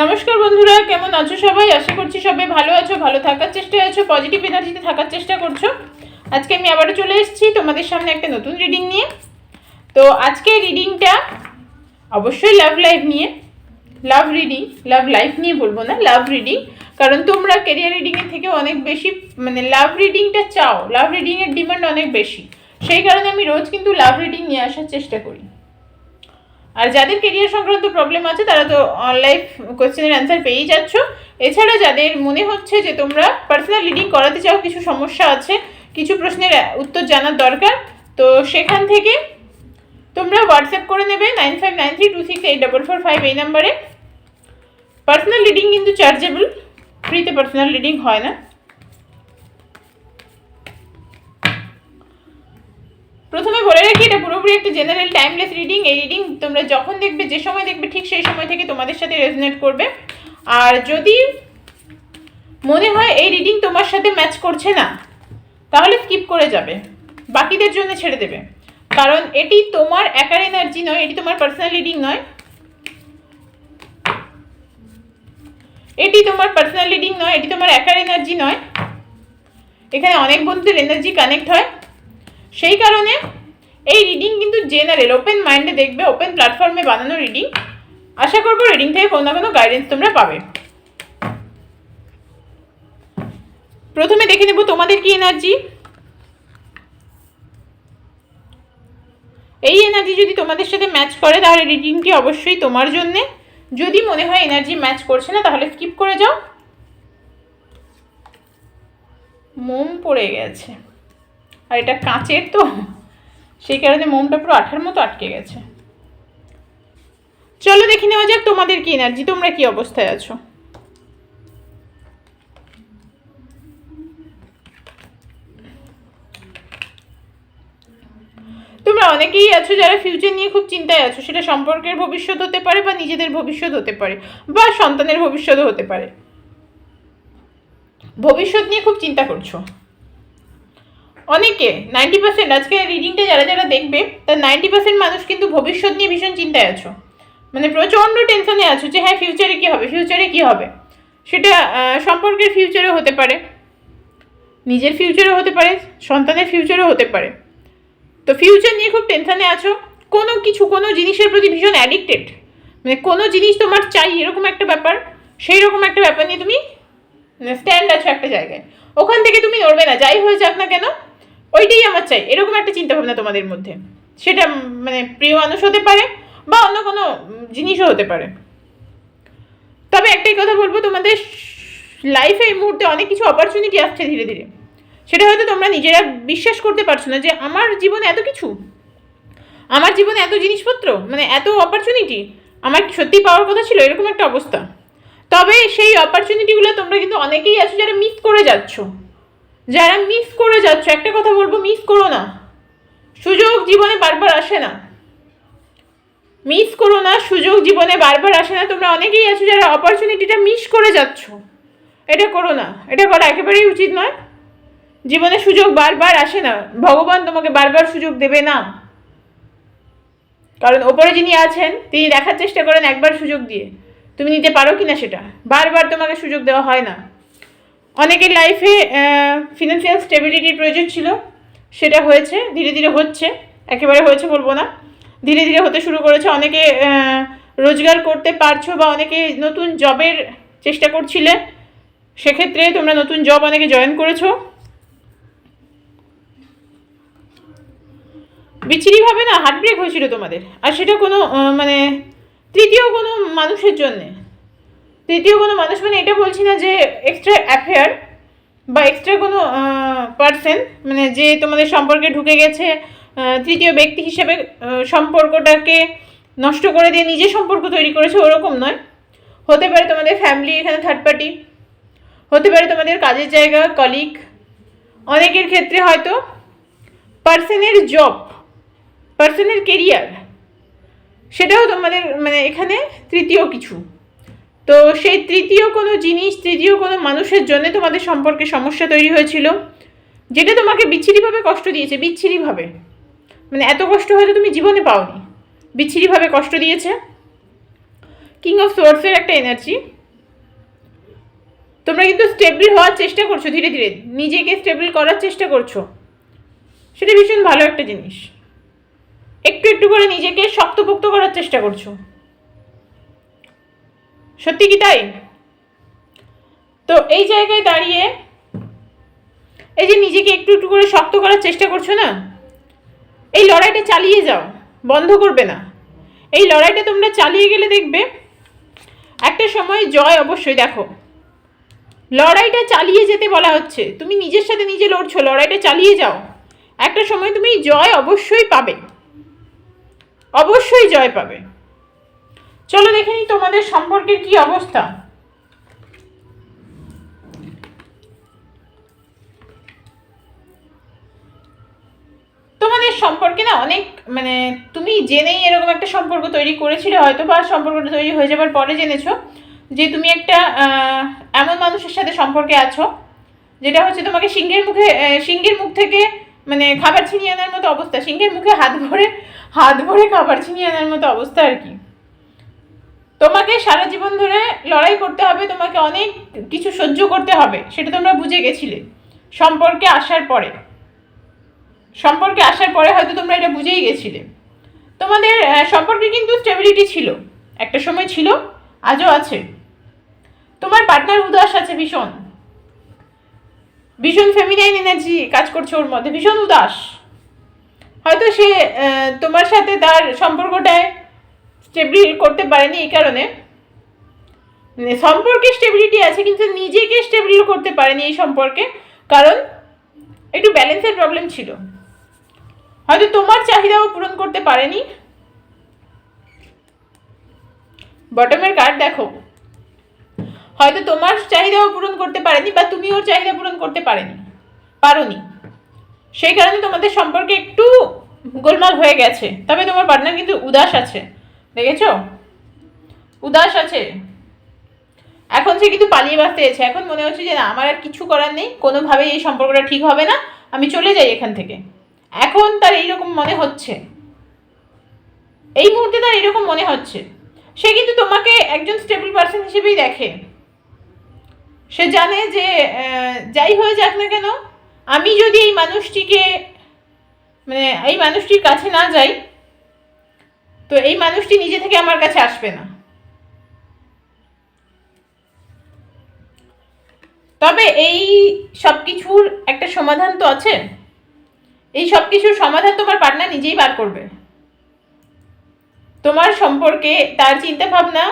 নমস্কার বন্ধুরা, কেমন আছো সবাই? আশা করছি সবাই ভালো আছো, ভালো থাকার চেষ্টায় আছো, পজিটিভ এনার্জিতে থাকার চেষ্টা করছো। আজকে আমি আবারও চলে এসেছি তোমাদের সামনে একটা নতুন রিডিং নিয়ে। তো আজকে রিডিংটা অবশ্যই লাভ লাইফ নিয়ে, লাভ রিডিং, লাভ লাইফ নিয়ে বলবো না, লাভ রিডিং। কারণ তোমরা কেরিয়ার রিডিংয়ের থেকে অনেক বেশি লাভ রিডিংটা চাও, লাভ রিডিংয়ের ডিমান্ড অনেক বেশি। সেই কারণে আমি রোজ কিন্তু লাভ রিডিং নিয়ে আসার চেষ্টা করি। আর যাদের কেরিয়ার সংক্রান্ত প্রবলেম আছে তারা তো লাইফ কোয়েশ্চেনের অ্যান্সার পেয়েই যাচ্ছ। এছাড়া যাদের মনে হচ্ছে যে তোমরা পার্সোনাল রিডিং করাতে চাও, কিছু সমস্যা আছে, কিছু প্রশ্নের উত্তর জানার দরকার, তো সেখান থেকে তোমরা হোয়াটসঅ্যাপ করে নেবে 9593268445 এই নাম্বারে। পার্সোনাল রিডিং কিন্তু চার্জেবল, ফ্রিতে পার্সোনাল রিডিং হয় না। প্রথমে বলে রাখি, এটা পুরোপুরি একটা জেনারেল টাইমলেস রিডিং। এই রিডিং তোমরা যখন দেখবে, যে সময় দেখবে, ঠিক সেই সময় থেকে তোমাদের সাথে রেজোনেট করবে। আর যদি মনে হয় এই রিডিং তোমার সাথে ম্যাচ করছে না, তাহলে স্কিপ করে যাবে, বাকিদের জন্য ছেড়ে দেবে। কারণ এটি তোমার একার এনার্জি নয়, এটি তোমার পার্সোনাল রিডিং নয়, এটি তোমার পার্সোনাল রিডিং নয়, এটি তোমার একার এনার্জি নয়। এখানে অনেক বন্ধুদের এনার্জি কানেক্ট হয়। সেই কারণে এই রিডিং কিন্তু জেনারেল, ওপেন মাইন্ডে দেখবে, ওপেন প্ল্যাটফর্মে বানানো রিডিং। আশা করবো রিডিং থেকে কোনো না কোনো গাইডেন্স তোমরা পাবে। প্রথমে দেখে নেব তোমাদের কি এনার্জি। এই এনার্জি যদি তোমাদের সাথে ম্যাচ করে তাহলে রিডিংটি অবশ্যই তোমার জন্যে। যদি মনে হয় এনার্জি ম্যাচ করছে না তাহলে স্কিপ করে যাও। মোম পড়ে গেছে, আর এটা কাঁচের তো, সেই কারণে মোমটা পুরো আঠার মতো আটকে গেছে। চলো দেখে নেওয়া যাক তোমাদের কি এনার্জি, তোমরা কি অবস্থায় আছো। তোমরা অনেকেই আছো যারা ফিউচার নিয়ে খুব চিন্তায় আছো। সেটা সম্পর্কের ভবিষ্যৎ হতে পারে, বা নিজেদের ভবিষ্যৎ হতে পারে, বা সন্তানের ভবিষ্যৎও হতে পারে। ভবিষ্যৎ নিয়ে খুব চিন্তা করছো অনেকে। 90% আজকে রিডিংটা যারা যারা দেখবে তার 90% মানুষ কিন্তু ভবিষ্যৎ নিয়ে ভীষণ চিন্তায় আছো। প্রচণ্ড টেনশনে আছো যে হ্যাঁ ফিউচারে কী হবে, ফিউচারে কী হবে। সেটা সম্পর্কের ফিউচারও হতে পারে, নিজের ফিউচারও হতে পারে, সন্তানের ফিউচারও হতে পারে। তো ফিউচার নিয়ে খুব টেনশনে আছো। কোনো কিছু, কোনো জিনিসের প্রতি ভীষণ অ্যাডিক্টেড, কোনো জিনিস তোমার চাই এরকম একটা ব্যাপার, সেই রকম একটা ব্যাপার নিয়ে তুমি স্ট্যান্ড আছো একটা জায়গায়। ওখান থেকে তুমি নড়বে না, যাই হয়ে যাক না কেন, ওইটাই আমার চাই, এরকম একটা চিন্তাভাবনা তোমাদের মধ্যে। সেটা প্রিয় মানুষ হতে পারে, বা অন্য কোনো জিনিসও হতে পারে। তবে একটাই কথা বলবো, তোমাদের লাইফে এই মুহূর্তে অনেক কিছু অপরচুনিটি আসছে ধীরে ধীরে। সেটা হয়তো তোমরা নিজেরা বিশ্বাস করতে পারছো না যে আমার জীবনে এত কিছু, আমার জীবনে এত জিনিসপত্র, এত অপরচুনিটি আমার সত্যি পাওয়ার কথা ছিল, এরকম একটা অবস্থা। তবে সেই অপরচুনিটিগুলো তোমরা কিন্তু অনেকেই আছো যারা মিস করে যাচ্ছ। যারা মিস করে যাচ্ছ, একটা কথা বলবো, মিস করো না। সুযোগ জীবনে বারবার আসে না, মিস করো না। সুযোগ জীবনে বারবার আসে না। তোমরা অনেকেই আছো যারা অপরচুনিটিটা মিস করে যাচ্ছ। এটা করো না, এটা করা একেবারেই উচিত নয়। জীবনে সুযোগ বারবার আসে না, ভগবান তোমাকে বারবার সুযোগ দেবে না। কারণ ওপরে যিনি আছেন তিনি দেখার চেষ্টা করেন একবার সুযোগ দিয়ে তুমি নিতে পারো কিনা সেটা। বারবার তোমাকে সুযোগ দেওয়া হয় না। অনেকের লাইফে ফিনান্সিয়াল স্টেবিলিটির প্রয়োজন ছিল, সেটা হয়েছে, ধীরে ধীরে হচ্ছে, একেবারে হয়েছে বলবো না, ধীরে ধীরে হতে শুরু করেছে। অনেকে রোজগার করতে পারছো, বা অনেকে নতুন জবের চেষ্টা করছিলে, সেক্ষেত্রে তোমরা নতুন জব অনেকে জয়েন করেছো। বিচ্ছিরিভাবে না হার্ট ব্রেক হয়েছিল তোমাদের, আর সেটা কোনো তৃতীয় কোনো মানুষের জন্যে। তৃতীয় কোনো মানুষ এটা বলছি না যে এক্সট্রা অ্যাফেয়ার বা এক্সট্রা কোনো পার্সন, যে তোমাদের সম্পর্কে ঢুকে গেছে তৃতীয় ব্যক্তি হিসেবে, সম্পর্কটাকে নষ্ট করে দিয়ে নিজের সম্পর্ক তৈরি করেছে, ওরকম নয়। হতে পারে তোমাদের ফ্যামিলি, এখানে থার্ড পার্টি হতে পারে, তোমাদের কাজের জায়গা, কলিগ। অনেকের ক্ষেত্রে হয়তো পার্সনের জব, পার্সনের কেরিয়ার, সেটাও তোমাদের এখানে তৃতীয় কিছু। তো সেই তৃতীয় কোনো জিনিস, তৃতীয় কোনো মানুষের জন্য তোমাদের সম্পর্কে সমস্যা তৈরি হয়েছিল, যেটা তোমাকে বিচ্ছিরিভাবে কষ্ট দিয়েছে। বিচ্ছিরিভাবে এত কষ্ট হয়তো তুমি জীবনে পাওনি, বিচ্ছিরিভাবে কষ্ট দিয়েছে। কিং অফ সোর্ডসের একটা এনার্জি। তোমরা কিন্তু স্টেবল হওয়ার চেষ্টা করছো, ধীরে ধীরে নিজেকে স্টেবল করার চেষ্টা করছো, সেটা ভীষণ ভালো একটা জিনিস। একটু একটু করে নিজেকে শক্তপোক্ত করার চেষ্টা করছো, সত্যি কি তাই? তো এই জায়গায় দাঁড়িয়ে এই যে নিজেকে একটু একটু করে শক্ত করার চেষ্টা করছো না, এই লড়াইটা চালিয়ে যাও, বন্ধ করবে না। এই লড়াইটা তোমরা চালিয়ে গেলে দেখবে একটা সময় জয় অবশ্যই। দেখো, লড়াইটা চালিয়ে যেতে বলা হচ্ছে, তুমি নিজের সাথে নিজে লড়ছো, লড়াইটা চালিয়ে যাও, একটা সময় তুমি জয় অবশ্যই পাবে, অবশ্যই জয় পাবে। চলো দেখে নিই তোমাদের সম্পর্কের কি অবস্থা। তোমাদের সম্পর্কে না অনেক মানে তুমি জেনেই এরকম একটা সম্পর্ক তৈরি করেছিলে হয়তো, বা সম্পর্কটা তৈরি হয়ে যাবার পরে জেনেছো যে তুমি একটা এমন মানুষের সাথে সম্পর্কে আছো যেটা হচ্ছে তোমাকে সিংহের মুখ থেকে মানে খাবার ছিনিয়ে আনার মতো অবস্থা, সিংহের মুখে হাত ভরে খাবার ছিনিয়ে আনার মতো অবস্থা আর কি। তোমাকে সারা জীবন ধরে লড়াই করতে হবে, তোমাকে অনেক কিছু সহ্য করতে হবে, সেটা তোমরা বুঝে গেছিলে সম্পর্কে আসার পরে। সম্পর্কে আসার পরে হয়তো তোমরা এটা বুঝেই গেছিলে। তোমাদের সম্পর্কে কিন্তু স্টেবিলিটি ছিল, একটা সময় ছিল, আজও আছে। তোমার পার্টনার উদাস আছে, ভীষণ ভীষণ ফেমিনাইন এনার্জি কাজ করছে ওর মধ্যে, ভীষণ উদাস। হয়তো সে তোমার সাথে তার সম্পর্কটায় স্টেবিল করতে পারেনি, এই কারণে সম্পর্কে স্টেবিলিটি আছে কিন্তু নিজেকে স্টেবিল করতে পারেনি এই সম্পর্কে, কারণ একটু ব্যালেন্সের প্রবলেম ছিল। হয়তো তোমার চাহিদাও পূরণ করতে পারেনি। বটমের কার্ড দেখো, হয়তো তোমার চাহিদাও পূরণ করতে পারেনি বা তুমি ওর চাহিদা পূরণ করতে পারোনি, সেই কারণে তোমাদের সম্পর্কে একটু গোলমাল হয়ে গেছে। তবে তোমার পার্টনার কিন্তু উদাস আছে, দেখেছো, উদাস আছে। এখন সে কিন্তু পালিয়ে বাঁচতে এসেছে, এখন মনে হচ্ছে যে না, আমার আর কিছু করার নেই, কোনোভাবেই এই সম্পর্কটা ঠিক হবে না, আমি চলে যাই এখান থেকে। এখন তার এইরকম মনে হচ্ছে, এই মুহূর্তে তার এইরকম মনে হচ্ছে। সে কিন্তু তোমাকে একজন স্টেবল পার্সন হিসেবেই দেখে। সে জানে যে যাই হয়ে যাক না কেন, আমি যদি এই মানুষটিকে মানে এই মানুষটির কাছে না যাই, তো এই মানুষটি নিজে থেকে আমার কাছে আসবে না। তবে এই সব কিছুর একটা সমাধান তো আছে, এই সব কিছুর সমাধান তোমার পার্টনার নিজেই বার করবে। তোমার সম্পর্কে তার চিন্তা ভাবনা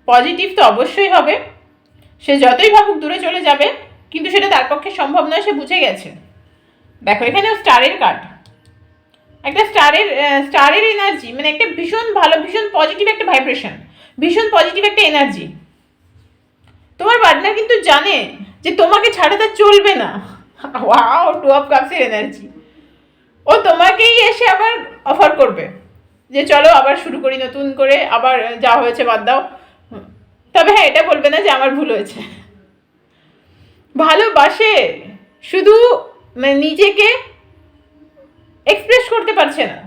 পজিটিভ তো অবশ্যই হবে, সে যতই ভাবুক দূরে চলে যাবে, কিন্তু সেটা তার পক্ষে সম্ভব নয়, সে বুঝে গেছে। দেখো এখানেও স্টারের কার্ড, একটা স্টারের এনার্জি, মানে একটা ভীষণ ভালো, ভীষণ পজিটিভ একটা ভাইব্রেশন, ভীষণ পজিটিভ একটা এনার্জি। তোমার পার্টনার কিন্তু জানে যে তোমাকে ছাড়া তার চলবে না। ওয়াও, 2 অফ কাপসের এনার্জি। ও তোমাকেই এসে আবার অফার করবে যে চলো আবার শুরু করি নতুন করে, আবার যা হয়েছে বাদ দাও। তবে হ্যাঁ, এটা বলবে না যে আমার ভুল হয়েছে। ভালোবাসে, শুধু নিজেকে এক্সপ্রেস করতে পারছে না,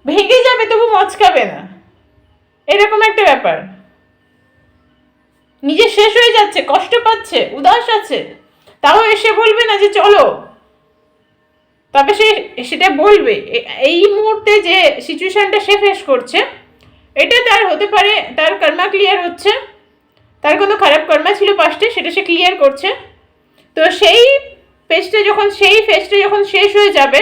ভেঙে যাবে তবু মচকাবে না, এরকম একটা ব্যাপার। নিজে শেষ হয়ে যাচ্ছে, কষ্ট পাচ্ছে, উদাস আছে, তাও এসে বলবে না যে চলো। তবে সে সেটা বলবে। এই মুহূর্তে যে সিচুয়েশনটা সে ফেস করছে, এটা তার হতে পারে তার কর্মা ক্লিয়ার হচ্ছে, তার কোনো খারাপ কর্মা ছিল পাস্টে, সেটা সে ক্লিয়ার করছে। তো সেই ফেজটা যখন শেষ হয়ে যাবে,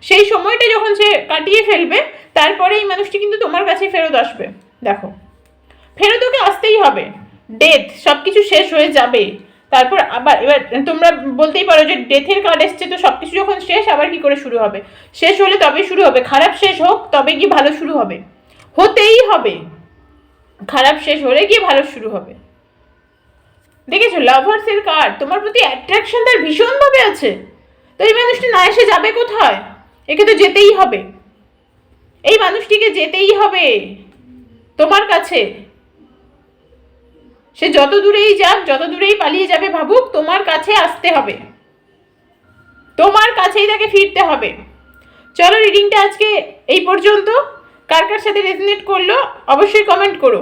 সেই সময়টা যখন সে কাটিয়ে ফেলবে, তারপরে এই মানুষটি কিন্তু তোমার কাছে ফেরত আসবে। দেখো, ফেরত ওকে আসতেই হবে, ডেথ, সব কিছু শেষ হয়ে যাবে, তারপর আবার এবার তোমরা বলতেই পারো যে ডেথের কার্ড এসছে, তো সব কিছু যখন শেষ আবার কি করে শুরু হবে? শেষ হলে তবে শুরু হবে, খারাপ শেষ হোক তবে কি ভালো শুরু হবে, হতেই হবে, খারাপ শেষ হলে গিয়ে ভালো শুরু হবে। দেখেছো, লাভার্সের কার্ড, তোমার প্রতি অ্যাট্রাকশন তার ভীষণভাবে আছে। তো এই মানুষটি না এসে যাবে কোথায়? একে তো যেতেই হবে, এই মানুষটিকে যেতেই হবে তোমার কাছে। সে যত দূরেই যাক, যত দূরেই পালিয়ে যাবে ভাবুক, তোমার কাছে আসতে হবে, তোমার কাছেই তাকে ফিরতে হবে। চলো, রিডিংটা আজকে এই পর্যন্ত। কার কার সাথে রেজনেট করলো অবশ্যই কমেন্ট করো।